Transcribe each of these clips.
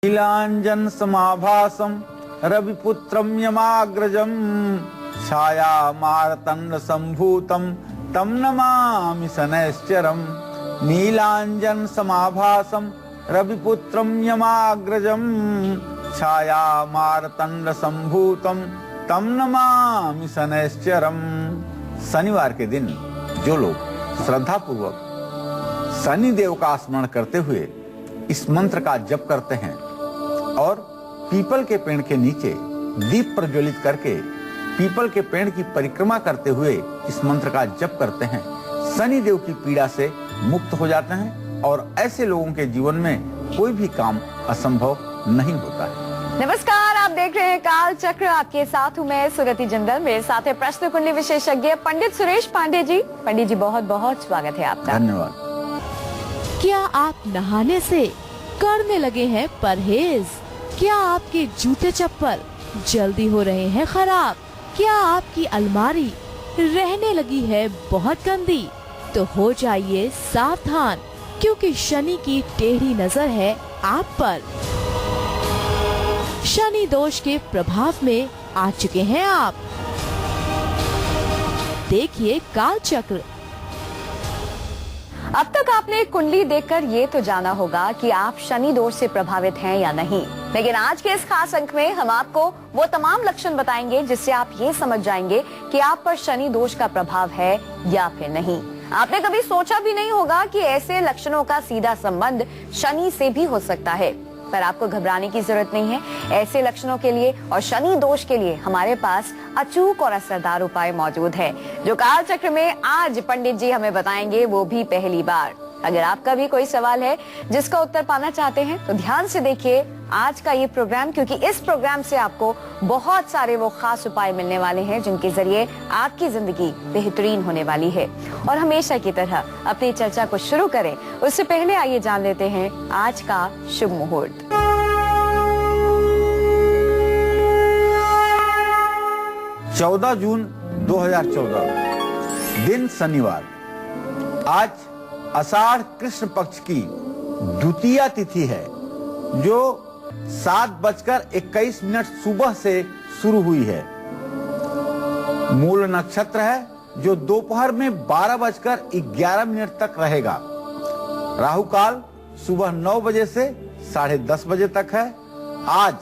नीलांजन समाभासम रविपुत्रम यमाग्रजम छाया मारतंड संभूतम तम नमामि शनैश्चरम। नीलांजन समाभासम रविपुत्रम यमाग्रजम छाया मारतंड संभूतम तम नमामि शनैश्चरम। शनिवार के दिन जो लोग श्रद्धा पूर्वक शनि देव का स्मरण करते हुए इस मंत्र का जप करते हैं और पीपल के पेड़ के नीचे दीप प्रज्वलित करके पीपल के पेड़ की परिक्रमा करते हुए इस मंत्र का जप करते हैं, शनि देव की पीड़ा से मुक्त हो जाते हैं और ऐसे लोगों के जीवन में कोई भी काम असंभव नहीं होता है। नमस्कार, आप देख रहे हैं काल चक्र। आपके साथ हूँ मैं सुगति जिंदल। मेरे साथ है प्रश्न कुंडली विशेषज्ञ पंडित सुरेश पांडे जी। पंडित जी, बहुत बहुत स्वागत है आपका। धन्यवाद। क्या आप नहाने से करने लगे हैं परहेज? क्या आपके जूते चप्पल जल्दी हो रहे हैं खराब? क्या आपकी अलमारी रहने लगी है बहुत गंदी? तो हो जाइए सावधान, क्योंकि शनि की टेढ़ी नजर है आप पर। शनि दोष के प्रभाव में आ चुके हैं आप। देखिए काल चक्र। अब तक आपने कुंडली देखकर ये तो जाना होगा कि आप शनि दोष से प्रभावित हैं या नहीं, लेकिन आज के इस खास अंक में हम आपको वो तमाम लक्षण बताएंगे जिससे आप ये समझ जाएंगे कि आप पर शनि दोष का प्रभाव है या फिर नहीं। आपने कभी सोचा भी नहीं होगा कि ऐसे लक्षणों का सीधा संबंध शनि से भी हो सकता है, पर आपको घबराने की जरूरत नहीं है। ऐसे लक्षणों के लिए और शनि दोष के लिए हमारे पास अचूक और असरदार उपाय मौजूद है, जो काल चक्र में आज पंडित जी हमें बताएंगे, वो भी पहली बार। अगर आपका भी कोई सवाल है जिसका उत्तर पाना चाहते हैं तो ध्यान से देखिए आज का ये प्रोग्राम, क्योंकि इस प्रोग्राम से आपको बहुत सारे वो खास उपाय मिलने वाले हैं जिनके जरिए आपकी जिंदगी बेहतरीन होने वाली है। और हमेशा की तरह अपनी चर्चा को शुरू करें उससे पहले आइए जान लेते हैं आज का शुभ मुहूर्त। 14 जून 2014 दिन शनिवार। आज आषाढ़ कृष्ण पक्ष की द्वितीया तिथि है, जो 7:21 सुबह से शुरू हुई है। मूल नक्षत्र है जो दोपहर में 12:11 तक रहेगा। राहु काल सुबह 9 बजे से 10:30 बजे तक है। आज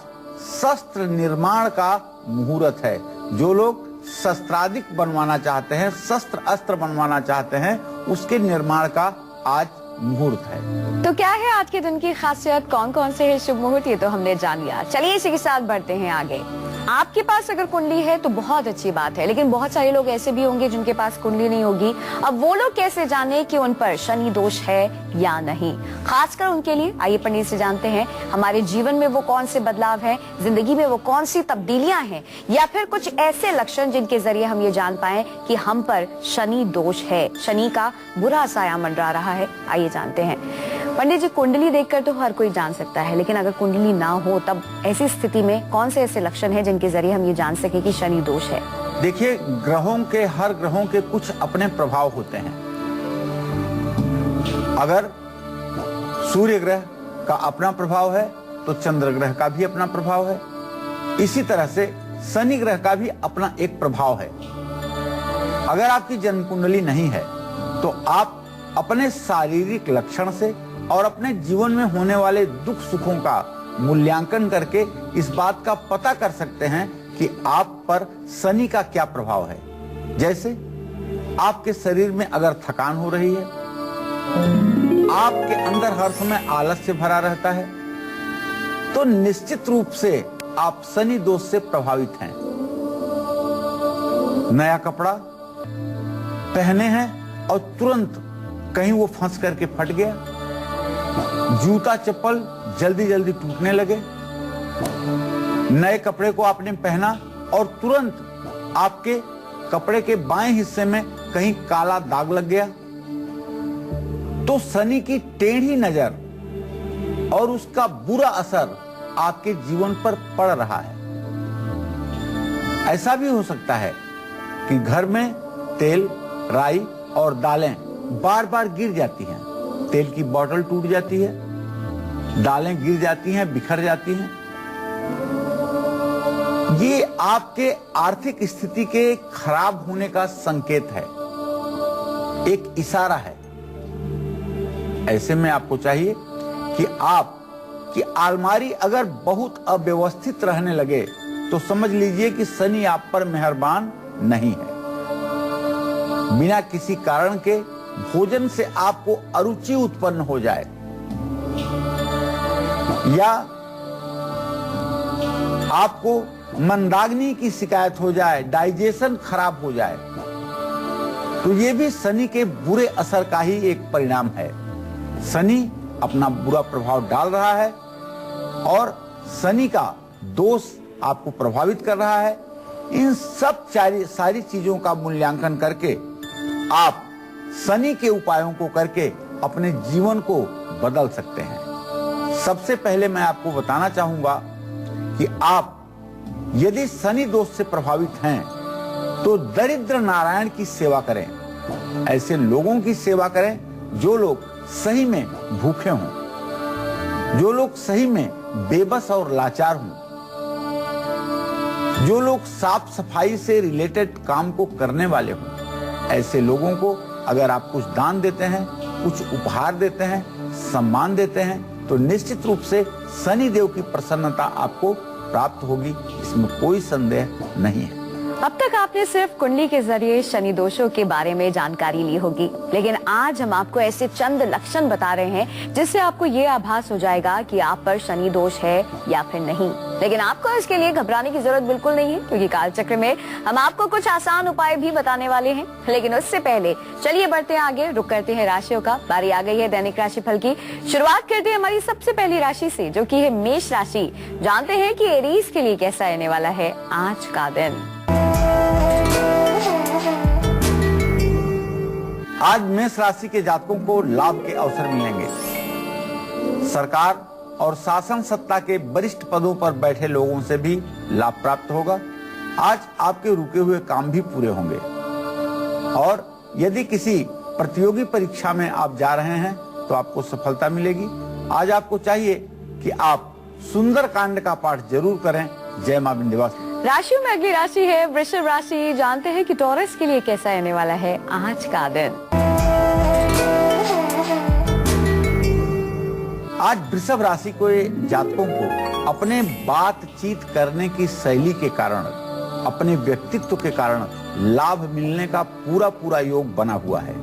शस्त्र निर्माण का मुहूर्त है। जो लोग शस्त्रादिक बनवाना चाहते हैं, शस्त्र अस्त्र बनवाना चाहते हैं, उसके निर्माण का आज मुहूर्त है। तो क्या है आज के दिन की खासियत, कौन कौन से है शुभ मुहूर्त, ये तो हमने जान लिया। चलिए इसी के साथ बढ़ते हैं आगे। आपके पास अगर कुंडली है तो बहुत अच्छी बात है, लेकिन बहुत सारे लोग ऐसे भी होंगे जिनके पास कुंडली नहीं होगी। अब वो लोग कैसे जाने कि उन पर शनि दोष है या नहीं? खासकर उनके लिए आइए पंडित से जानते हैं हमारे जीवन में वो कौन से बदलाव हैं, जिंदगी में वो कौन सी तब्दीलियां हैं, या फिर कुछ ऐसे लक्षण जिनके जरिए हम ये जान पाए कि हम पर शनि दोष है, शनि का बुरा साया मंडरा रहा है। आइए जानते हैं पंडित जी। कुंडली देखकर तो हर कोई जान सकता है, लेकिन अगर कुंडली ना हो तब ऐसी स्थिति में कौन से ऐसे लक्षण हैं जिनके जरिए हम ये जान सके कि शनि दोष है? देखिए, हर ग्रहों के कुछ अपने प्रभाव होते हैं। अगर सूर्य ग्रह का अपना प्रभाव है तो चंद्र ग्रह का भी अपना प्रभाव है। इसी तरह से शनि ग्रह का भी अपना एक प्रभाव है। अगर आपकी जन्म कुंडली नहीं है तो आप अपने शारीरिक लक्षण से और अपने जीवन में होने वाले दुख सुखों का मूल्यांकन करके इस बात का पता कर सकते हैं कि आप पर शनि का क्या प्रभाव है। जैसे आपके शरीर में अगर थकान हो रही है, आपके अंदर हर समय आलस्य भरा रहता है, तो निश्चित रूप से आप शनि दोष से प्रभावित हैं। नया कपड़ा पहने हैं और तुरंत कहीं वो फंस करके फट गया, जूता चप्पल जल्दी जल्दी टूटने लगे, नए कपड़े को आपने पहना और तुरंत आपके कपड़े के बाएं हिस्से में कहीं काला दाग लग गया, तो शनि की टेढ़ी नजर और उसका बुरा असर आपके जीवन पर पड़ रहा है। ऐसा भी हो सकता है कि घर में तेल, राई और दालें बार बार गिर जाती हैं, तेल की बोतल टूट जाती है, दालें गिर जाती हैं, बिखर जाती हैं। ये आपके आर्थिक स्थिति के खराब होने का संकेत है, एक इशारा है। ऐसे में आपको चाहिए कि आपकी अलमारी अगर बहुत अव्यवस्थित रहने लगे तो समझ लीजिए कि शनि आप पर मेहरबान नहीं है। बिना किसी कारण के भोजन से आपको अरुचि उत्पन्न हो जाए या आपको मंदाग्नि की शिकायत हो जाए, डाइजेशन खराब हो जाए, तो ये भी शनि के बुरे असर का ही एक परिणाम है। शनि अपना बुरा प्रभाव डाल रहा है और शनि का दोष आपको प्रभावित कर रहा है। इन सब सारी चीजों का मूल्यांकन करके आप शनि के उपायों को करके अपने जीवन को बदल सकते हैं। सबसे पहले मैं आपको बताना चाहूंगा कि आप यदि शनि दोष से प्रभावित हैं तो दरिद्र नारायण की सेवा करें। ऐसे लोगों की सेवा करें जो लोग सही में भूखे हों, जो लोग सही में बेबस और लाचार हों, जो लोग साफ सफाई से रिलेटेड काम को करने वाले हों। ऐसे लोगों को अगर आप कुछ दान देते हैं, कुछ उपहार देते हैं, सम्मान देते हैं तो निश्चित रूप से शनि देव की प्रसन्नता आपको प्राप्त होगी, इसमें कोई संदेह नहीं है। अब तक आपने सिर्फ कुंडली के जरिए शनि दोषों के बारे में जानकारी ली होगी, लेकिन आज हम आपको ऐसे चंद लक्षण बता रहे हैं जिससे आपको ये आभास हो जाएगा कि आप पर शनि दोष है या फिर नहीं। लेकिन आपको इसके लिए घबराने की जरूरत बिल्कुल नहीं है, क्योंकि कालचक्र में हम आपको कुछ आसान उपाय भी बताने वाले हैं। लेकिन उससे पहले चलिए बढ़ते हैं आगे, रुक करते हैं राशियों का। बारी आ गई है दैनिक राशिफल की। शुरुआत करते हैं हमारी सबसे पहली राशि से, जो की है मेष राशि। जानते हैं कि एरीज के लिए कैसा रहने वाला है आज का दिन। आज मेष राशि के जातकों को लाभ के अवसर मिलेंगे। सरकार और शासन सत्ता के वरिष्ठ पदों पर बैठे लोगों से भी लाभ प्राप्त होगा। आज आपके रुके हुए काम भी पूरे होंगे और यदि किसी प्रतियोगी परीक्षा में आप जा रहे हैं तो आपको सफलता मिलेगी। आज आपको चाहिए कि आप सुंदर कांड का पाठ जरूर करें। जय मां विंध्यवासिनी। राशियों में अगली राशि है वृषभ राशि। जानते हैं कि टॉरस के लिए कैसा रहने वाला है आज का दिन। आज वृषभ राशि के जातकों को अपने बातचीत करने की शैली के कारण, अपने व्यक्तित्व के कारण लाभ मिलने का पूरा योग बना हुआ है।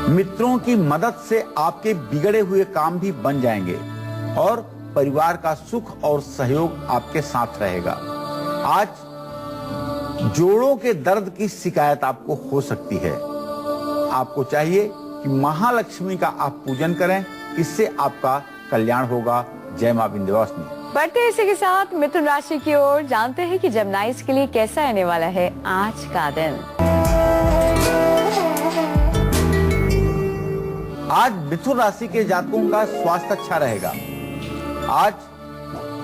मित्रों की मदद से आपके बिगड़े हुए काम भी बन जाएंगे और परिवार का सुख और सहयोग आपके साथ रहेगा। आज जोड़ों के दर्द की शिकायत आपको हो सकती है। आपको चाहिए कि महालक्ष्मी का आप पूजन करें, इससे आपका कल्याण होगा। जय मां विंध्यवासिनी। बढ़ते हैं इसी के साथ मिथुन राशि की ओर। जानते हैं कि जेमिनाइज के लिए कैसा रहने वाला है आज का दिन। आज मिथुन राशि के जातकों का स्वास्थ्य अच्छा रहेगा। आज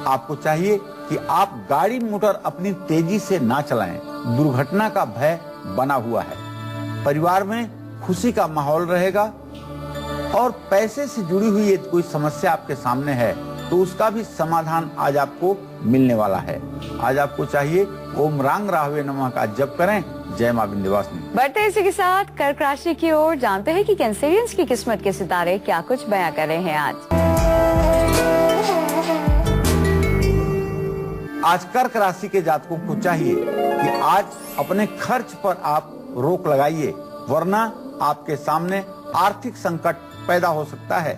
आपको चाहिए कि आप गाड़ी मोटर अपनी तेजी से ना चलाएं, दुर्घटना का भय बना हुआ है। परिवार में खुशी का माहौल रहेगा और पैसे से जुड़ी हुई यदि कोई समस्या आपके सामने है तो उसका भी समाधान आज आपको मिलने वाला है। आज आपको चाहिए ओम रांग राहवे नमः का जप करें। जय मां विंध्यवासिनी। बढ़ते इसी के साथ कर्क राशि की ओर। जानते हैं कि कैंसेरियंस की किस्मत के सितारे क्या कुछ बयां कर रहे हैं आज कर्क राशि के जातकों को चाहिए कि आज अपने खर्च पर आप रोक लगाइए, वरना आपके सामने आर्थिक संकट पैदा हो सकता है।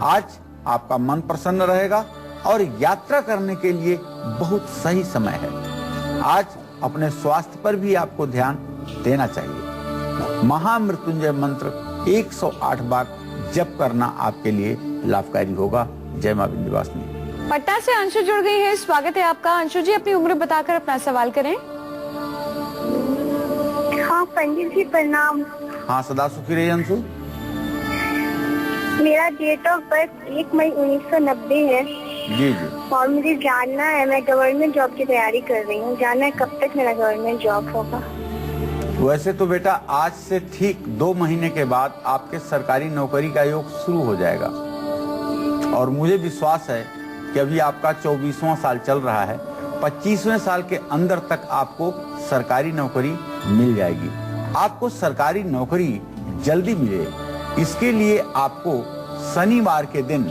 आज आपका मन प्रसन्न रहेगा और यात्रा करने के लिए बहुत सही समय है। आज अपने स्वास्थ्य पर भी आपको ध्यान देना चाहिए। महामृत्युंजय मंत्र 108 बार जप करना आपके लिए लाभकारी होगा। जय मां विंध्यवासिनी। पटना से अंशु जुड़ गई है, स्वागत है आपका। अंशु जी, अपनी उम्र बताकर अपना सवाल करें। हाँ पंडित जी प्रणाम। हाँ, सदा सुखी रहिए अंशु। मेरा डेट ऑफ बर्थ 1 मई 1990 है। जी। और मुझे जानना है, मैं गवर्नमेंट जॉब की तैयारी कर रही हूँ, जानना है कब तक मेरा गवर्नमेंट जॉब होगा। वैसे तो बेटा आज से ठीक 2 महीने के बाद आपके सरकारी नौकरी का योग शुरू हो जाएगा और मुझे विश्वास है कि अभी आपका 24वां साल चल रहा है, 25वें साल के अंदर तक आपको सरकारी नौकरी मिल जाएगी। आपको सरकारी नौकरी जल्दी मिले, इसके लिए आपको शनिवार के दिन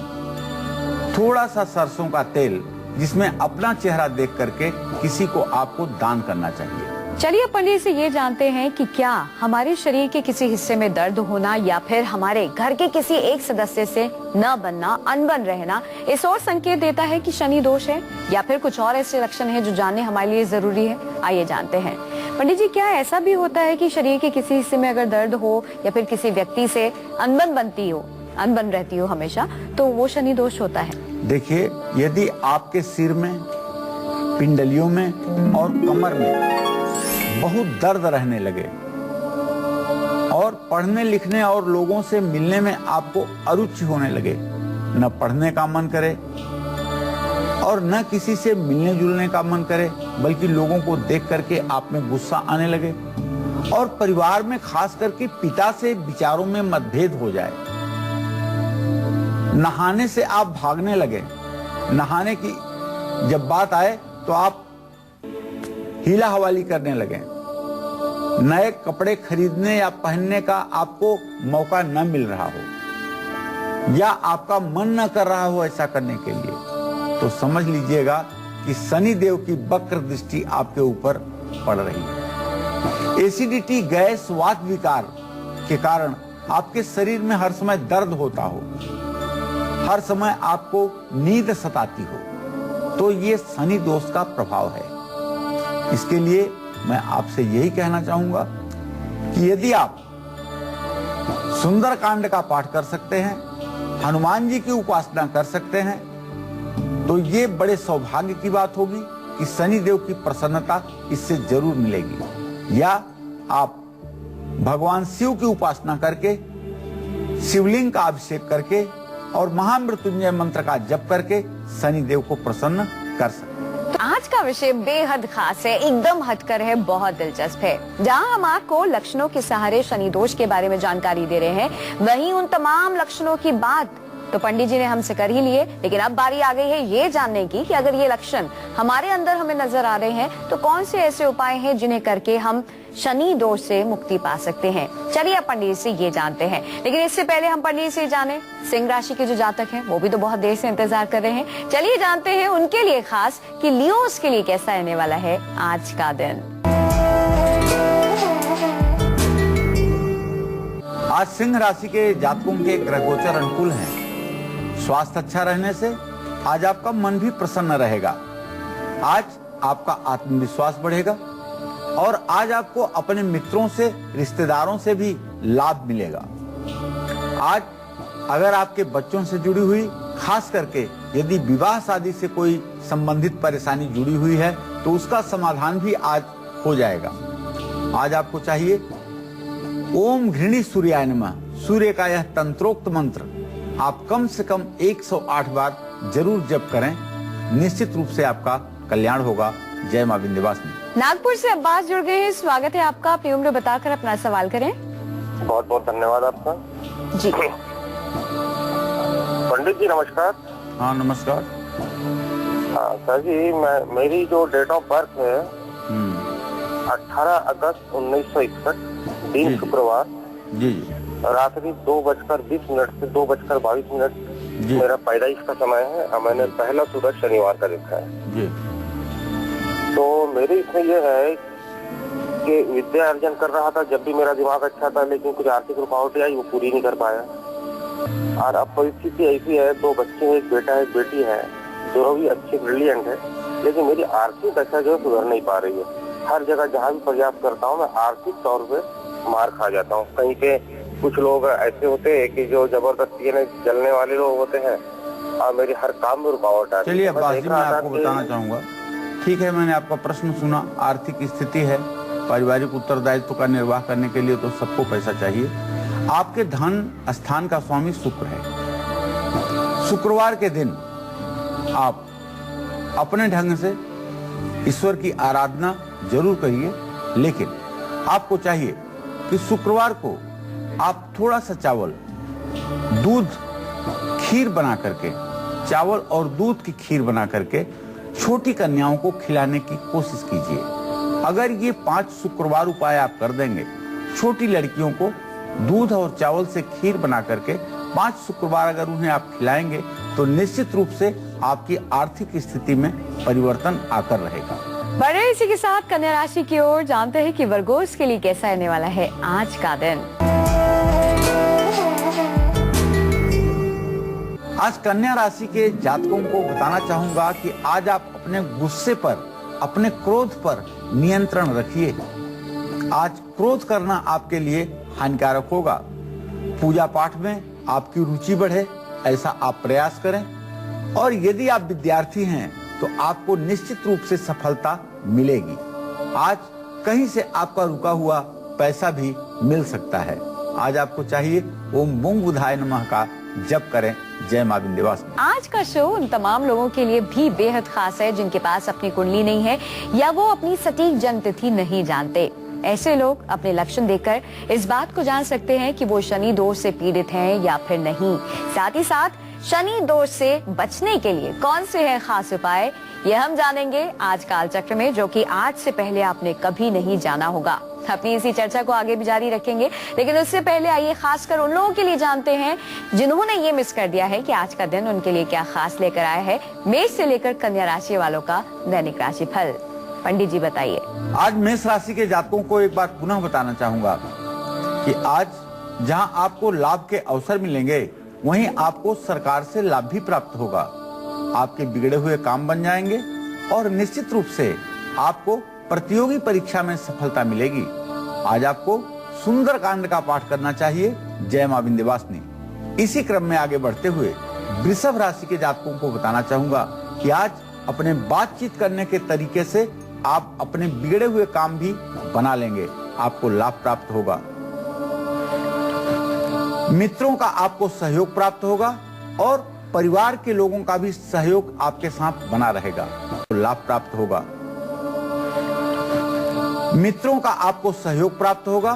थोड़ा सा सरसों का तेल जिसमें अपना चेहरा देख करके किसी को आपको दान करना चाहिए। चलिए पंडित से ये जानते हैं कि क्या हमारे शरीर के किसी हिस्से में दर्द होना या फिर हमारे घर के किसी एक सदस्य से न बनना, अनबन रहना, इस और संकेत देता है कि शनि दोष है या फिर कुछ और ऐसे लक्षण हैं जो जानने हमारे लिए जरूरी है। आइए जानते हैं। पंडित जी, क्या ऐसा भी होता है कि शरीर के किसी हिस्से में अगर दर्द हो या फिर किसी व्यक्ति से अनबन रहती हो हमेशा, तो वो शनि दोष होता है? देखिए, यदि आपके सिर में, पिंडलियों में और कमर में बहुत दर्द रहने लगे और पढ़ने लिखने और लोगों से मिलने में आपको अरुचि होने लगे, न पढ़ने का मन करे और न किसी से मिलने जुलने का मन करे, बल्कि लोगों को देख करके आप में गुस्सा आने लगे और परिवार में खास करके पिता से विचारों में मतभेद हो जाए, नहाने से आप भागने लगे, नहाने की जब बात आए तो आप हीला हवाली करने लगे, नए कपड़े खरीदने या पहनने का आपको मौका न मिल रहा हो या आपका मन न कर रहा हो ऐसा करने के लिए, तो समझ लीजिएगा कि शनि देव की वक्र दृष्टि आपके ऊपर पड़ रही है। एसिडिटी, गैस, वात विकार के कारण आपके शरीर में हर समय दर्द होता हो, हर समय आपको नींद सताती हो, तो ये शनि दोष का प्रभाव है। इसके लिए मैं आपसे यही कहना चाहूंगा कि यदि आप सुंदरकांड का पाठ कर सकते हैं, हनुमान जी की उपासना कर सकते हैं, तो ये बड़े सौभाग्य की बात होगी कि शनि देव की प्रसन्नता इससे जरूर मिलेगी। या आप भगवान शिव की उपासना करके, शिवलिंग का अभिषेक करके और महामृत्युंजय मंत्र का जप करके शनि देव को प्रसन्न कर सकते हैं। तो आज का विषय बेहद खास है, एकदम हटकर है, बहुत दिलचस्प है। जहां हम आपको लक्षणों के सहारे शनि दोष के बारे में जानकारी दे रहे हैं, वहीं उन तमाम लक्षणों की बात तो पंडित जी ने हमसे कर ही लिए, लेकिन अब बारी आ गई है ये जानने की कि अगर ये लक्षण हमारे अंदर हमें नजर आ रहे हैं तो कौन से ऐसे उपाय हैं जिन्हें करके हम शनि दोष से मुक्ति पा सकते हैं। चलिए पंडित से ये जानते हैं, लेकिन इससे पहले हम पंडित से जाने सिंह राशि के जो जातक हैं वो भी तो बहुत देर से इंतजार कर रहे हैं। चलिए जानते हैं उनके लिए खास कि लियोस के लिए कैसा रहने वाला है आज का दिन। आज सिंह राशि के जातकों के ग्रह गोचर अनुकूल हैं। स्वास्थ्य अच्छा रहने से आज आपका मन भी प्रसन्न रहेगा। आज आपका आत्मविश्वास बढ़ेगा और आज आपको अपने मित्रों से, रिश्तेदारों से भी लाभ मिलेगा। आज अगर आपके बच्चों से जुड़ी हुई, खास करके यदि विवाह शादी से कोई संबंधित परेशानी जुड़ी हुई है तो उसका समाधान भी आज हो जाएगा। आज आपको चाहिए ओम घृणी सूर्याय नमः, सूर्य का यह तंत्रोक्त मंत्र आप कम से कम 108 बार जरूर जप करें, निश्चित रूप से आपका कल्याण होगा। जय मां विंध्यवासिनी। नागपुर से अब्बास जुड़ गए हैं, स्वागत है आपका। अपनी उम्र बताकर अपना सवाल करें। बहुत बहुत धन्यवाद आपका जी। पंडित जी नमस्कार। हाँ नमस्कार। हाँ सर जी, मेरी जो डेट ऑफ बर्थ है 18 अगस्त 1961, दिन शुक्रवार, जी रात्रि 2:20 से 2:22 मेरा पैदाइश का समय है और मैंने पहला सूरज शनिवार का देखा है जी। तो मेरे इसमें यह है कि विद्या अर्जन कर रहा था, जब भी मेरा दिमाग अच्छा था, लेकिन कुछ आर्थिक रुकावटें आई, वो पूरी नहीं कर पाया। और अब परिस्थिति ऐसी है, 2 बच्चे हैं, एक बेटा है, एक बेटी है, दोनों भी अच्छे ब्रिलियंट है, लेकिन मेरी आर्थिक दशा जो है सुधर नहीं पा रही है। हर जगह जहाँ भी प्रयास करता हूँ मैं आर्थिक तौर पे मार खा जाता हूँ। कहीं पे कुछ लोग ऐसे होते हैं कि जो जबरदस्ती जलने वाले लोग होते हैं और मेरे हर काम में रुकावट आती है। चलिए अब्बास जी, मैं आपको बताना चाहूंगा। ठीक है, मैंने आपका प्रश्न सुना। आर्थिक स्थिति है, पारिवारिक उत्तरदायित्व का निर्वाह करने के लिए तो सबको पैसा चाहिए। आपके धन स्थान का स्वामी शुक्र है। शुक्रवार के दिन आप अपने ढंग से ईश्वर की आराधना जरूर करिए, लेकिन आपको चाहिए कि शुक्रवार को आप थोड़ा सा चावल, दूध, खीर बना करके चावल और दूध की खीर बना करके छोटी कन्याओं को खिलाने की कोशिश कीजिए। अगर ये 5 शुक्रवार उपाय आप कर देंगे, छोटी लड़कियों को दूध और चावल से खीर बना करके 5 शुक्रवार अगर उन्हें आप खिलाएंगे तो निश्चित रूप से आपकी आर्थिक स्थिति में परिवर्तन आकर रहेगा। बढ़े इसी के साथ कन्या राशि की ओर जानते हैं कि वर्गोस के लिए कैसा रहने वाला है आज का दिन। आज कन्या राशि के जातकों को बताना चाहूंगा कि आज आप अपने गुस्से पर, अपने क्रोध पर नियंत्रण रखिए। आज क्रोध करना आपके लिए हानिकारक होगा। पूजा पाठ में आपकी रुचि बढ़े ऐसा आप प्रयास करें, और यदि आप विद्यार्थी हैं तो आपको निश्चित रूप से सफलता मिलेगी। आज कहीं से आपका रुका हुआ पैसा भी मिल सकता है। आज आपको चाहिए ओम बुंग बुधाय नमः का जप करें। जय मां विंध्यवासिनी। आज का शो उन तमाम लोगों के लिए भी बेहद खास है जिनके पास अपनी कुंडली नहीं है या वो अपनी सटीक जन्म तिथि नहीं जानते। ऐसे लोग अपने लक्षण देखकर इस बात को जान सकते हैं कि वो शनि दोष से पीड़ित हैं या फिर नहीं। साथ ही साथ शनि दोष से बचने के लिए कौन से हैं खास उपाय, ये हम जानेंगे आज काल चक्र में, जो कि आज से पहले आपने कभी नहीं जाना होगा। अपनी इसी चर्चा को आगे भी जारी रखेंगे, लेकिन उससे पहले आइए खासकर उन लोगों के लिए जानते हैं जिन्होंने ये मिस कर दिया है कि आज का दिन उनके लिए क्या खास लेकर आया है। मेष से लेकर कन्या राशि वालों का दैनिक राशि फल। पंडित जी बताइए। आज मेष राशि के जातकों को एक बात पुनः बताना चाहूंगा कि आज जहां आपको लाभ के अवसर मिलेंगे, वहीं आपको सरकार से लाभ भी प्राप्त होगा। आपके बिगड़े हुए काम बन जाएंगे और निश्चित रूप से आपको प्रतियोगी परीक्षा में सफलता मिलेगी। आज आपको सुंदर कांड का पाठ करना चाहिए। जय मां विंध्यवासिनी। इसी क्रम में आगे बढ़ते हुए वृषभ राशि के जातकों को बताना चाहूंगा कि आज अपने बातचीत करने के तरीके से आप अपने बिगड़े हुए काम भी बना लेंगे। आपको लाभ प्राप्त होगा। मित्रों का आपको सहयोग प्राप्त होगा और परिवार के लोगों का भी सहयोग आपके साथ बना रहेगा। लाभ प्राप्त होगा। मित्रों का आपको सहयोग प्राप्त होगा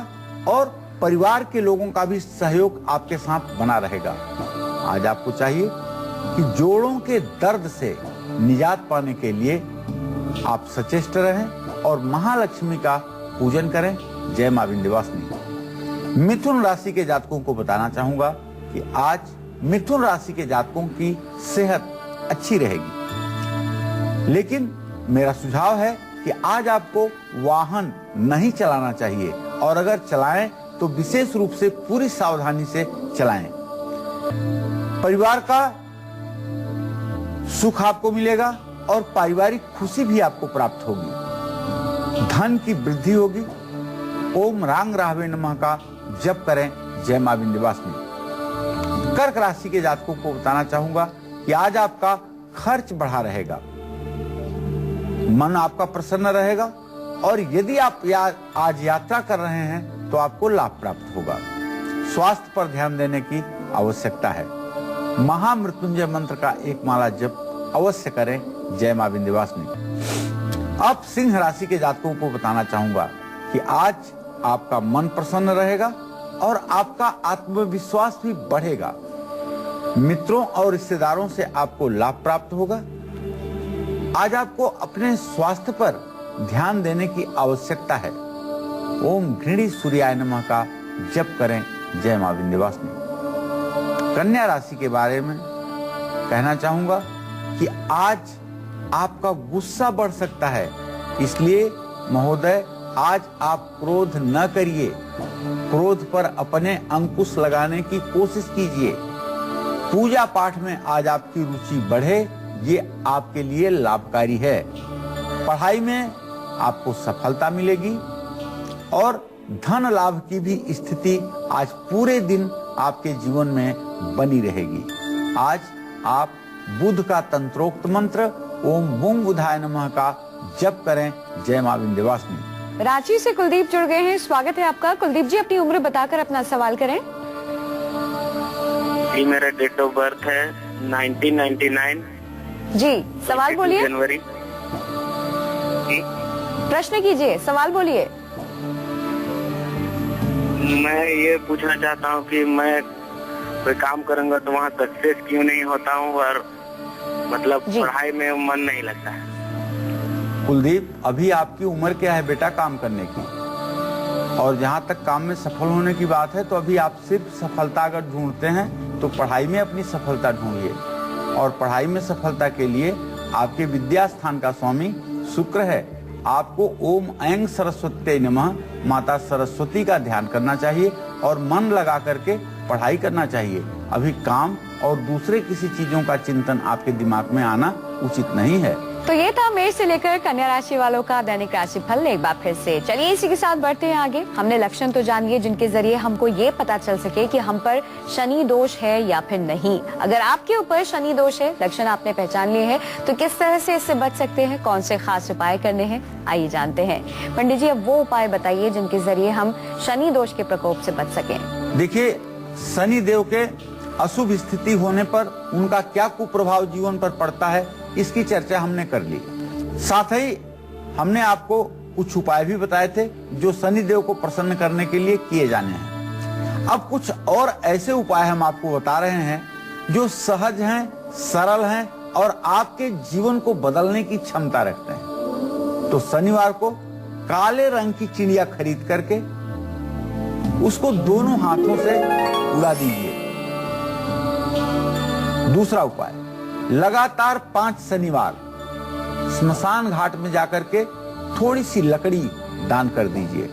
और परिवार के लोगों का भी सहयोग आपके साथ बना रहेगा। आज आपको चाहिए कि जोड़ों के दर्द से निजात पाने के लिए आप सचेष्ट रहें और महालक्ष्मी का पूजन करें। जय मां विंध्यवासिनी। मिथुन राशि के जातकों को बताना चाहूंगा कि आज मिथुन राशि के जातकों की सेहत अच्छी रहेगी, लेकिन मेरा सुझाव है कि आज आपको वाहन नहीं चलाना चाहिए और अगर चलाएं तो विशेष रूप से पूरी सावधानी से चलाएं। परिवार का सुख आपको मिलेगा और पारिवारिक खुशी भी आपको प्राप्त होगी। धन की वृद्धि होगी। ओम रांग राहवे नमः का जप करें। जय मां विंध्यवासिनी। कर्क राशि के जातकों को बताना चाहूंगा कि आज आपका खर्च बढ़ा रहेगा, मन आपका प्रसन्न रहेगा और यदि आप आज यात्रा कर रहे हैं तो आपको लाभ प्राप्त होगा। स्वास्थ्य पर ध्यान देने की आवश्यकता है। महामृत्युंजय मंत्र का एक माला जप अवश्य करें। जय मां विंध्यवासिनी। अब सिंह राशि के जातकों को बताना चाहूंगा कि आज आपका मन प्रसन्न रहेगा और आपका आत्मविश्वास भी बढ़ेगा। मित्रों और रिश्तेदारों से आपको लाभ प्राप्त होगा। आज आपको अपने स्वास्थ्य पर ध्यान देने की आवश्यकता है। ओम घृणी सूर्याय नमः का जप करें। जय मां विंध्यवासिनी। कन्या राशि के बारे में कहना चाहूंगा कि आज आपका गुस्सा बढ़ सकता है, इसलिए महोदय आज आप क्रोध न करिए। क्रोध पर अपने अंकुश लगाने की कोशिश कीजिए। पूजा पाठ में आज आपकी रुचि बढ़े, ये आपके लिए लाभकारी है। पढ़ाई में आपको सफलता मिलेगी और धन लाभ की भी स्थिति आज पूरे दिन आपके जीवन में बनी रहेगी। आज आप बुध का तंत्रोक्त मंत्र ओम बुंग बुधाय नमः का जप करें। जय मां विंध्यवासिनी। रांची से कुलदीप जुड़ गए हैं, स्वागत है आपका। कुलदीप जी अपनी उम्र बताकर अपना सवाल करें। जी मेरा डेट ऑफ बर्थ है 1999। जी सवाल बोलिए। जनवरी। प्रश्न कीजिए, सवाल बोलिए। मैं ये पूछना चाहता हूँ कि मैं कोई काम करूँगा तो वहाँ सक्सेस क्यों नहीं होता हूँ और मतलब जी। पढ़ाई में मन नहीं लगता है। कुलदीप, अभी आपकी उम्र क्या है बेटा काम करने की? और जहाँ तक काम में सफल होने की बात है तो अभी आप सिर्फ सफलता अगर ढूंढते हैं तो पढ़ाई में अपनी सफलता ढूंढिए। और पढ़ाई में सफलता के लिए आपके विद्या स्थान का स्वामी शुक्र है। आपको ओम ऐं सरस्वती नमः माता सरस्वती का ध्यान करना चाहिए और मन लगा करके पढ़ाई करना चाहिए। अभी काम और दूसरे किसी चीजों का चिंतन आपके दिमाग में आना उचित नहीं है। तो ये था मेष से लेकर कन्या राशि वालों का दैनिक राशि फल। एक बार फिर से चलिए इसी के साथ बढ़ते हैं आगे। हमने लक्षण तो जान लिए जिनके जरिए हमको ये पता चल सके कि हम पर शनि दोष है या फिर नहीं। अगर आपके ऊपर शनि दोष है, लक्षण आपने पहचान लिए हैं, तो किस तरह से इससे बच सकते हैं, कौन से खास उपाय करने हैं, आइए जानते हैं। पंडित जी, अब वो उपाय बताइए जिनके जरिए हम शनि दोष के प्रकोप से बच सके। देखिए, शनि देव के अशुभ स्थिति होने पर उनका क्या कुप्रभाव जीवन पर पड़ता है, इसकी चर्चा हमने कर ली। साथ ही हमने आपको कुछ उपाय भी बताए थे जो शनि देव को प्रसन्न करने के लिए किए जाने हैं। अब कुछ और ऐसे उपाय हम आपको बता रहे हैं जो सहज हैं, सरल हैं और आपके जीवन को बदलने की क्षमता रखते हैं। तो शनिवार को काले रंग की चिड़िया खरीद करके उसको दोनों हाथों से उड़ा दीजिए। दूसरा उपाय, लगातार 5 शनिवार स्मशान घाट में जाकर के थोड़ी सी लकड़ी दान कर दीजिए।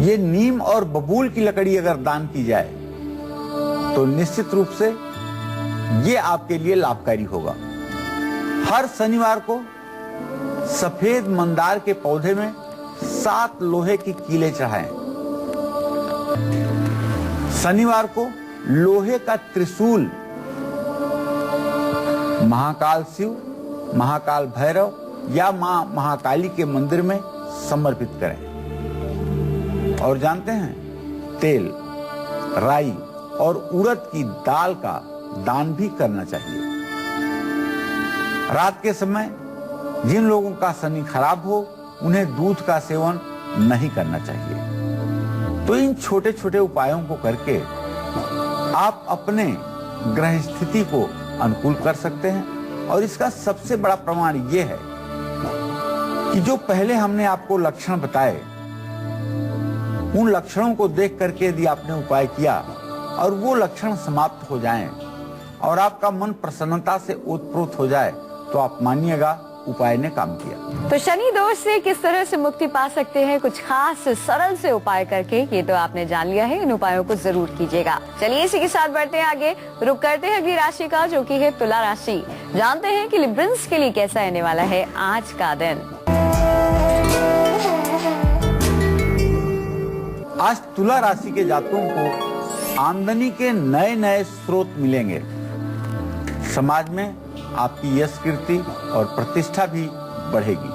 ये नीम और बबूल की लकड़ी अगर दान की जाए तो निश्चित रूप से ये आपके लिए लाभकारी होगा। हर शनिवार को सफेद मंदार के पौधे में 7 लोहे की कीलें चढ़ाएं। शनिवार को लोहे का त्रिशूल महाकाल शिव, महाकाल भैरव या मां महाकाली के मंदिर में समर्पित करें। और जानते हैं, तेल, राई और उड़द की दाल का दान भी करना चाहिए। रात के समय जिन लोगों का शनि खराब हो उन्हें दूध का सेवन नहीं करना चाहिए। तो इन छोटे छोटे उपायों को करके आप अपने ग्रह स्थिति को अनुकूल कर सकते हैं। और इसका सबसे बड़ा प्रमाण यह है कि जो पहले हमने आपको लक्षण बताए, उन लक्षणों को देख करके यदि आपने उपाय किया और वो लक्षण समाप्त हो जाएं और आपका मन प्रसन्नता से ओतप्रोत हो जाए तो आप मानिएगा उपाय ने काम किया। तो शनि दोष से किस तरह से मुक्ति पा सकते हैं कुछ खास सरल से उपाय करके, ये तो आपने जान लिया है। इन उपायों को जरूर कीजिएगा। चलिए इसी के साथ बढ़ते हैं आगे। रुक करते हैं अगली राशि का जो कि है तुला राशि। जानते हैं कि लिब्रिन्स के लिए कैसा रहने वाला है आज का दिन। आज तुला राशि के जातकों को आमदनी के नए नए स्रोत मिलेंगे। समाज में आपकी यश, कीर्ति और प्रतिष्ठा भी बढ़ेगी।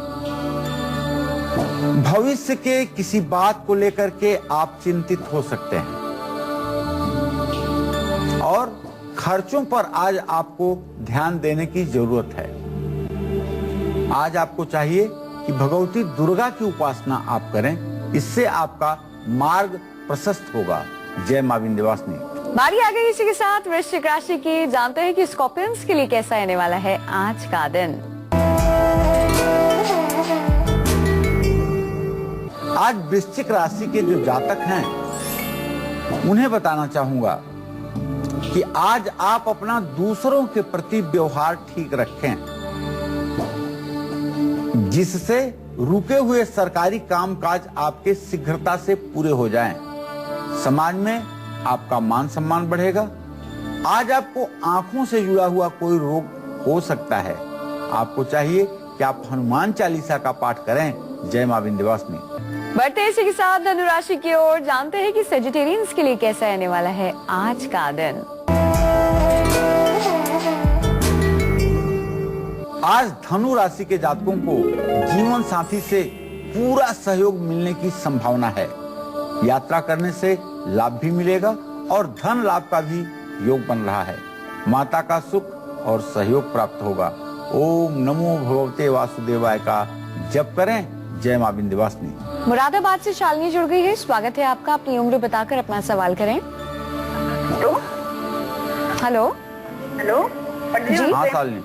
भविष्य के किसी बात को लेकर के आप चिंतित हो सकते हैं और खर्चों पर आज आपको ध्यान देने की जरूरत है। आज आपको चाहिए कि भगवती दुर्गा की उपासना आप करें, इससे आपका मार्ग प्रशस्त होगा। जय मां विंध्यवासिनी। बारी आ गई इसी के साथ वृश्चिक राशि की। जानते हैं कि स्कॉर्पियंस के लिए कैसा रहने वाला है आज का दिन। आज वृश्चिक राशि के जो जातक हैं उन्हें बताना चाहूंगा कि आज आप अपना दूसरों के प्रति व्यवहार ठीक रखें, जिससे रुके हुए सरकारी कामकाज आपके शीघ्रता से पूरे हो जाएं। समाज में आपका मान सम्मान बढ़ेगा। आज आपको आंखों से जुड़ा हुआ कोई रोग हो सकता है। आपको चाहिए कि आप हनुमान चालीसा का पाठ करें। जय मां विंध्यवासिनी। बढ़ते इसी के साथ धनु राशि की ओर। जानते हैं कि सेजिटेरियंस के लिए कैसा रहने वाला है आज का दिन। आज धनु राशि के जातकों को जीवन साथी से पूरा सहयोग मिलने की संभावना है। यात्रा करने से लाभ भी मिलेगा और धन लाभ का भी योग बन रहा है। माता का सुख और सहयोग प्राप्त होगा। ओम नमो भगवते वासुदेवाय का जप करें। जय मां विंध्यवासिनी। मुरादाबाद से शालिनी जुड़ गई है। स्वागत है आपका। अपनी उम्र बताकर अपना सवाल करें। हेलो हेलो हेलो पंडित जी, हाँ नमस्ते। शालिनी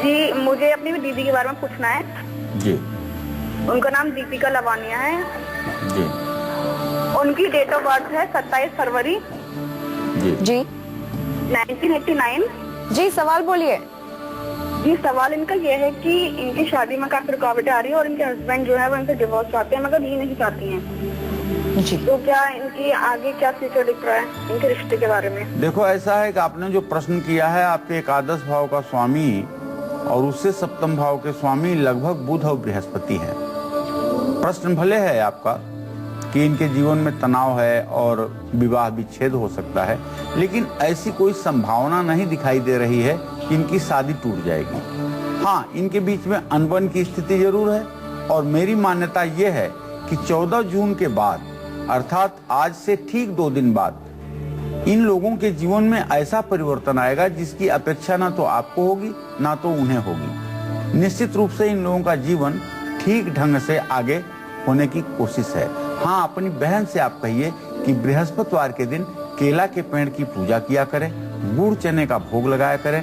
जी, मुझे अपनी दीदी के बारे में पूछना है। जी उनका नाम दीपिका लवानिया है। जी उनकी डेट ऑफ बर्थ है 27 फरवरी जी जी 1989। जी, सवाल बोलिए। जी, सवाल इनका यह है कि इनकी शादी में काफी रुकावटें आ रही है और इनके हस्बैंड जो है वो इनसे डिवोर्स चाहते हैं, मगर ये नहीं चाहती हैं। जी तो क्या इनकी आगे क्या फ्यूचर दिख रहा है इनके रिश्ते के बारे में? देखो, ऐसा है कि आपने जो प्रश्न किया है, आपके एकादश भाव का स्वामी और उससे सप्तम भाव के स्वामी लगभग बुध और बृहस्पति है। प्रश्न भले है आपका कि इनके जीवन में तनाव है और विवाह विच्छेद हो सकता है, लेकिन ऐसी कोई संभावना नहीं दिखाई दे रही है कि इनकी शादी टूट जाएगी। हाँ, इनके बीच में अनबन की स्थिति जरूर है और मेरी मान्यता यह है कि 14 जून के बाद, अर्थात आज से ठीक 2 दिन बाद, इन लोगों के जीवन में ऐसा परिवर्तन आएगा जिसकी अपेक्षा ना तो आपको होगी ना तो उन्हें होगी। निश्चित रूप से इन लोगों का जीवन ठीक ढंग से आगे होने की कोशिश है। हाँ, अपनी बहन से आप कहिए कि बृहस्पतिवार के दिन केला के पेड़ की पूजा किया करें, गुड़ चने का भोग लगाया करें,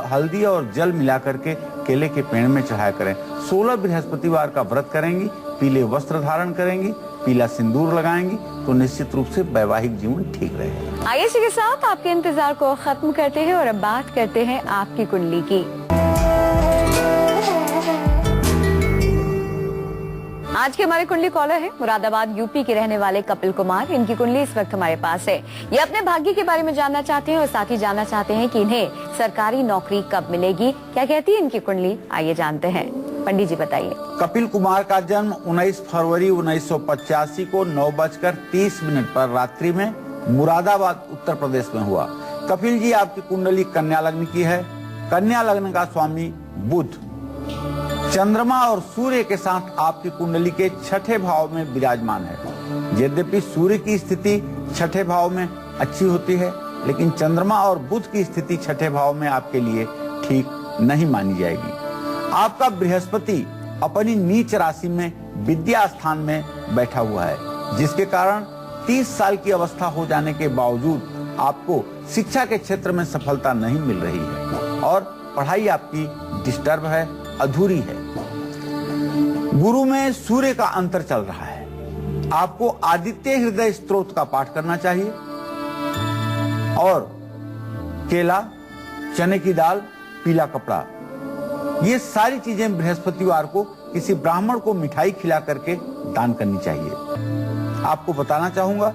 हल्दी और जल मिला करके केले के पेड़ में चढ़ाया करें। 16 बृहस्पतिवार का व्रत करेंगी, पीले वस्त्र धारण करेंगी, पीला सिंदूर लगाएंगी तो निश्चित रूप से वैवाहिक जीवन ठीक रहेगा। आइए इसी के साथ आपके इंतजार को खत्म करते हैं और अब बात करते हैं आपकी कुंडली की। आज के हमारे कुंडली कॉलर है मुरादाबाद यूपी के रहने वाले कपिल कुमार। इनकी कुंडली इस वक्त हमारे पास है। ये अपने भाग्य के बारे में जानना चाहते हैं और साथ ही जानना चाहते हैं कि इन्हें सरकारी नौकरी कब मिलेगी, क्या कहती है इनकी कुंडली। आइए जानते हैं। पंडित जी बताइए। कपिल कुमार का जन्म 19 फरवरी 1985 को 9:30 पर रात्रि में मुरादाबाद उत्तर प्रदेश में हुआ। कपिल जी, आपकी कुंडली कन्या लग्न की है। कन्या लग्न का स्वामी बुध चंद्रमा और सूर्य के साथ आपकी कुंडली के 6ठे भाव में विराजमान है। यद्यपि सूर्य की स्थिति 6ठे भाव में अच्छी होती है, लेकिन चंद्रमा और बुध की स्थिति 6ठे भाव में आपके लिए ठीक नहीं मानी जाएगी। आपका बृहस्पति अपनी नीच राशि में विद्या स्थान में बैठा हुआ है, जिसके कारण 30 साल की अवस्था हो जाने के बावजूद आपको शिक्षा के क्षेत्र में सफलता नहीं मिल रही है और पढ़ाई आपकी डिस्टर्ब है, अधूरी है। गुरु में सूर्य का अंतर चल रहा है। आपको आदित्य हृदय स्तोत्र का पाठ करना चाहिए और केला, चने की दाल, पीला कपड़ा, ये सारी चीजें बृहस्पतिवार को किसी ब्राह्मण को मिठाई खिला करके दान करनी चाहिए। आपको बताना चाहूंगा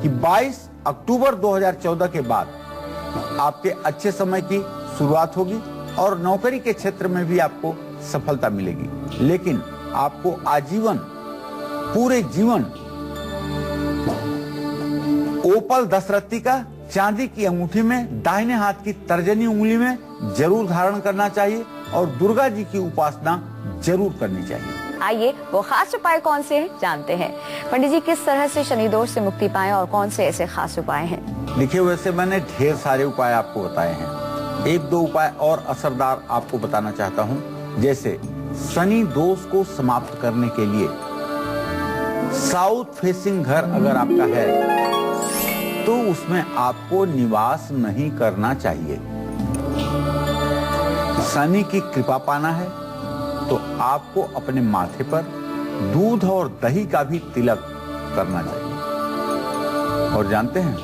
कि 22 अक्टूबर 2014 के बाद आपके अच्छे समय की शुरुआत होगी और नौकरी के क्षेत्र में भी आपको सफलता मिलेगी, लेकिन आपको आजीवन, पूरे जीवन ओपल 10 रत्ती का चांदी की अंगूठी में दाहिने हाथ की तर्जनी उंगली में जरूर धारण करना चाहिए और दुर्गा जी की उपासना जरूर करनी चाहिए। आइए वो खास उपाय कौन से हैं जानते हैं। पंडित जी, किस तरह से शनि दोष से मुक्ति पाएं और कौन से ऐसे खास उपाय हैं? देखिए, वैसे मैंने ढेर सारे उपाय आपको बताए हैं। 1-2 उपाय और असरदार आपको बताना चाहता हूँ। जैसे शनि दोष को समाप्त करने के लिए साउथ फेसिंग घर अगर आपका है तो उसमें आपको निवास नहीं करना चाहिए। शनि की कृपा पाना है तो आपको अपने माथे पर दूध और दही का भी तिलक करना चाहिए। और जानते हैं,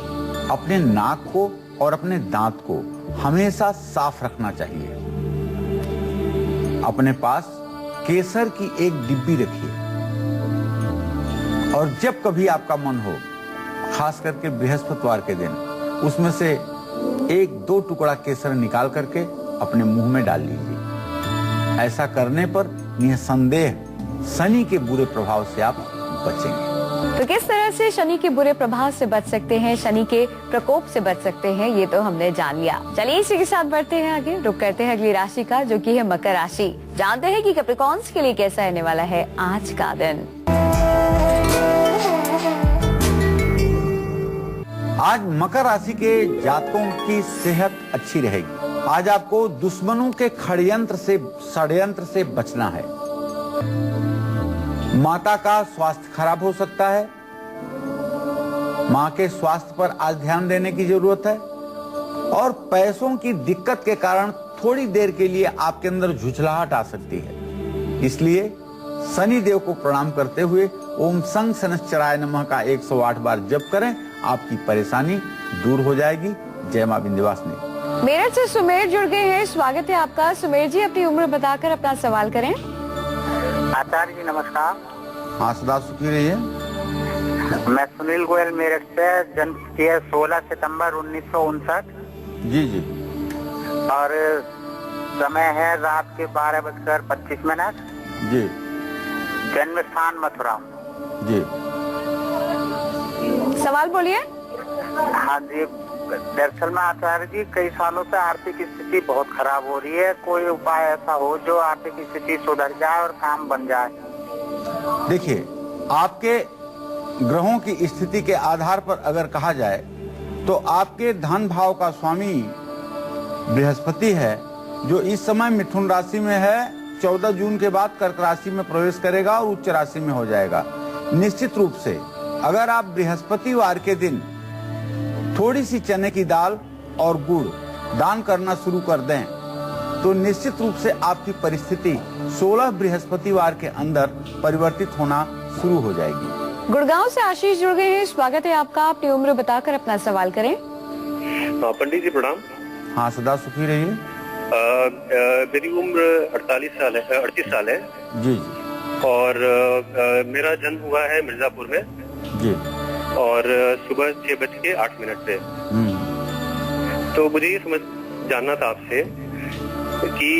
अपने नाक को और अपने दांत को हमेशा साफ रखना चाहिए। अपने पास केसर की एक डिब्बी रखिए और जब कभी आपका मन हो, खास करके बृहस्पतिवार के दिन, उसमें से 1-2 टुकड़ा केसर निकाल करके अपने मुंह में डाल लीजिए। ऐसा करने पर निसंदेह शनि के बुरे प्रभाव से आप बचेंगे। तो किस तरह से शनि के बुरे प्रभाव से बच सकते हैं, शनि के प्रकोप से बच सकते हैं, ये तो हमने जान लिया। चलिए इसी के साथ बढ़ते हैं आगे। रुक करते हैं अगली राशि का, जो कि है मकर राशि। जानते हैं कि कैप्रिकॉर्न्स के लिए कैसा रहने वाला है आज का दिन। आज मकर राशि के जातकों की सेहत अच्छी रहेगी। आज आपको दुश्मनों के षड्यंत्र से बचना है। माता का स्वास्थ्य खराब हो सकता है। मां के स्वास्थ्य पर आज ध्यान देने की जरूरत है। और पैसों की दिक्कत के कारण थोड़ी देर के लिए आपके अंदर झुझलाहट आ सकती है। इसलिए शनि देव को प्रणाम करते हुए ओम संग शनश्चराय नमः का 108 बार जप करें, आपकी परेशानी दूर हो जाएगी। जय मां विंध्यवासिनी। मेरठ से सुमेर जुड़ गए हैं, स्वागत है आपका। सुमेर जी, अपनी उम्र बताकर अपना सवाल करें। आचार्य जी नमस्कार। हाँ, सदा सुखी रहिए। मैं सुनील गोयल मेरठ से, जन्म तिथि है 16 सितंबर 1959 जी जी। और समय है रात के 12:25 जी जन्म स्थान मथुरा। जी। सवाल बोलिए। हाँ जी, दरअसल में आचार्य जी कई सालों से आर्थिक स्थिति बहुत खराब हो रही है, कोई उपाय ऐसा हो जो आर्थिक स्थिति सुधर जाए और काम बन जाए। देखिए, आपके ग्रहों की स्थिति के आधार पर अगर कहा जाए तो आपके धन भाव का स्वामी बृहस्पति है, जो इस समय मिथुन राशि में है। 14 जून के बाद कर्क राशि में प्रवेश करेगा और उच्च राशि में हो जाएगा। निश्चित रूप से अगर आप बृहस्पतिवार के दिन थोड़ी सी चने की दाल और गुड़ दान करना शुरू कर दें तो निश्चित रूप से आपकी परिस्थिति 16 बृहस्पतिवार के अंदर परिवर्तित होना शुरू हो जाएगी। गुड़गांव से आशीष जुड़ गए हैं, स्वागत है आपका। अपनी उम्र बताकर अपना सवाल करें। पंडित जी प्रणाम। हाँ, सदा सुखी रहिए। मेरी उम्र 38 साल है जी जी। और मेरा जन्म हुआ है मिर्जापुर में जी। और सुबह 6:08 पे। तो मुझे ये जानना था आपसे कि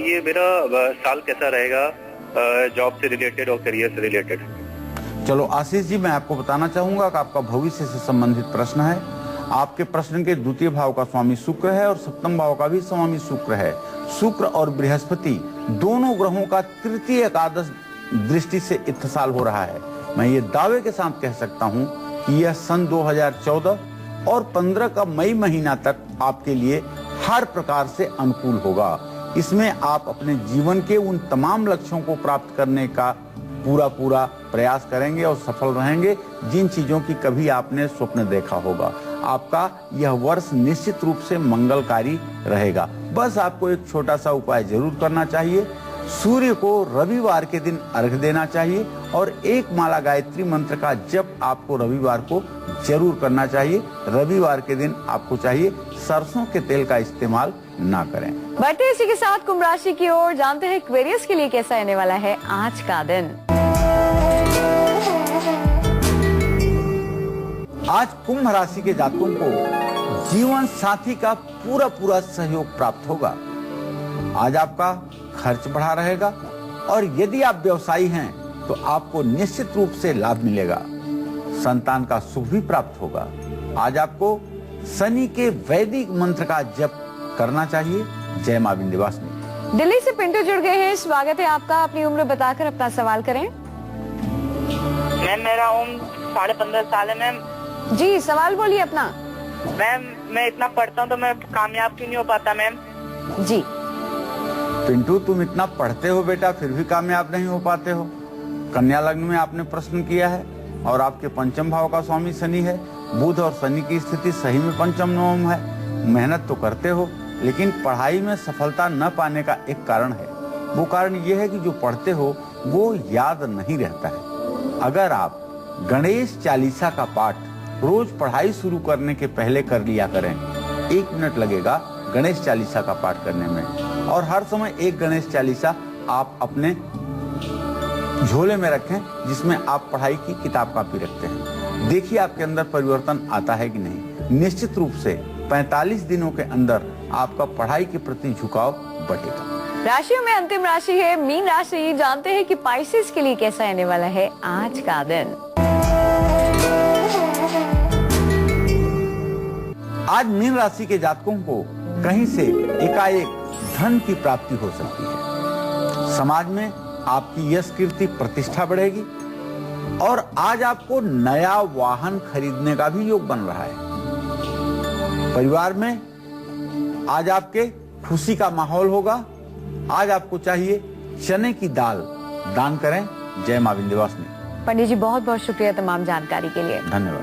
ये मेरा साल कैसा रहेगा, जॉब से रिलेटेड और करियर से रिलेटेड। चलो आशीष जी, मैं आपको बताना चाहूंगा कि आपका भविष्य से संबंधित प्रश्न है। आपके प्रश्न के द्वितीय भाव का स्वामी शुक्र है और सप्तम भाव का भी स्वामी शुक्र है। शुक्र और बृहस्पति दोनों ग्रहों का तृतीय एकादश दृष्टि से इत्तेसाल हो रहा है। मैं ये दावे के साथ कह सकता हूँ कि यह सन 2014 और 15 का मई महीना तक आपके लिए हर प्रकार से अनुकूल होगा। इसमें आप अपने जीवन के उन तमाम लक्ष्यों को प्राप्त करने का पूरा प्रयास करेंगे और सफल रहेंगे जिन चीजों की कभी आपने स्वप्न देखा होगा। आपका यह वर्ष निश्चित रूप से मंगलकारी रहेगा। बस आपको एक छोटा सा उपाय जरूर करना चाहिए। सूर्य को रविवार के दिन अर्घ्य देना चाहिए और एक माला गायत्री मंत्र का जप आपको रविवार को जरूर करना चाहिए। रविवार के दिन आपको चाहिए सरसों के तेल का इस्तेमाल ना करें। बढ़ते इसी के साथ कुंभ राशि की ओर, जानते हैं एक्वेरियस के लिए कैसा रहने वाला है आज का दिन। आज कुंभ राशि के जातकों को जीवन साथी का पूरा सहयोग प्राप्त होगा। आज आपका खर्च बढ़ा रहेगा और यदि आप व्यवसायी हैं तो आपको निश्चित रूप से लाभ मिलेगा। संतान का सुख भी प्राप्त होगा। आज आपको शनि के वैदिक मंत्र का जप करना चाहिए। जय मां विंध्यवासिनी। दिल्ली से पिंटू जुड़ गए हैं, स्वागत है आपका। अपनी उम्र बताकर अपना सवाल करें। मैम मेरा उम्र 15.5 साल है मैम। जी, सवाल बोलिए अपना। मैम मैं इतना पढ़ता हूँ तो मैं कामयाब क्यों नहीं हो पाता मैम? जी पिंटू, तुम इतना पढ़ते हो बेटा, फिर भी कामयाब नहीं हो पाते हो। कन्या लग्न में आपने प्रश्न किया है और आपके पंचम भाव का स्वामी शनि है। बुध और शनि की स्थिति सही में पंचम नवम है। मेहनत तो करते हो लेकिन पढ़ाई में सफलता न पाने का एक कारण है। वो कारण ये है कि जो पढ़ते हो वो याद नहीं रहता है। अगर आप गणेश चालीसा का पाठ रोज पढ़ाई शुरू करने के पहले कर लिया करें। 1 मिनट लगेगा गणेश चालीसा का पाठ करने में और हर समय एक गणेश चालीसा आप अपने झोले में रखें जिसमें आप पढ़ाई की किताब कापी रखते हैं। देखिए आपके अंदर परिवर्तन आता है कि नहीं। निश्चित रूप से 45 दिनों के अंदर आपका पढ़ाई के प्रति झुकाव बढ़ेगा। राशियों में अंतिम राशि है मीन राशि। जानते हैं कि पाइसेस के लिए कैसा रहने वाला है आज का दिन। आज मीन राशि के जातकों को कहीं से एकाएक धन की प्राप्ति हो सकती है। समाज में आपकी यश कीर्ति प्रतिष्ठा बढ़ेगी और आज आपको नया वाहन खरीदने का भी योग बन रहा है। परिवार में आज आपके खुशी का माहौल होगा। आज आपको चाहिए चने की दाल दान करें। जय मां विंध्यवासिनी। पंडित जी बहुत बहुत शुक्रिया तमाम जानकारी के लिए। धन्यवाद।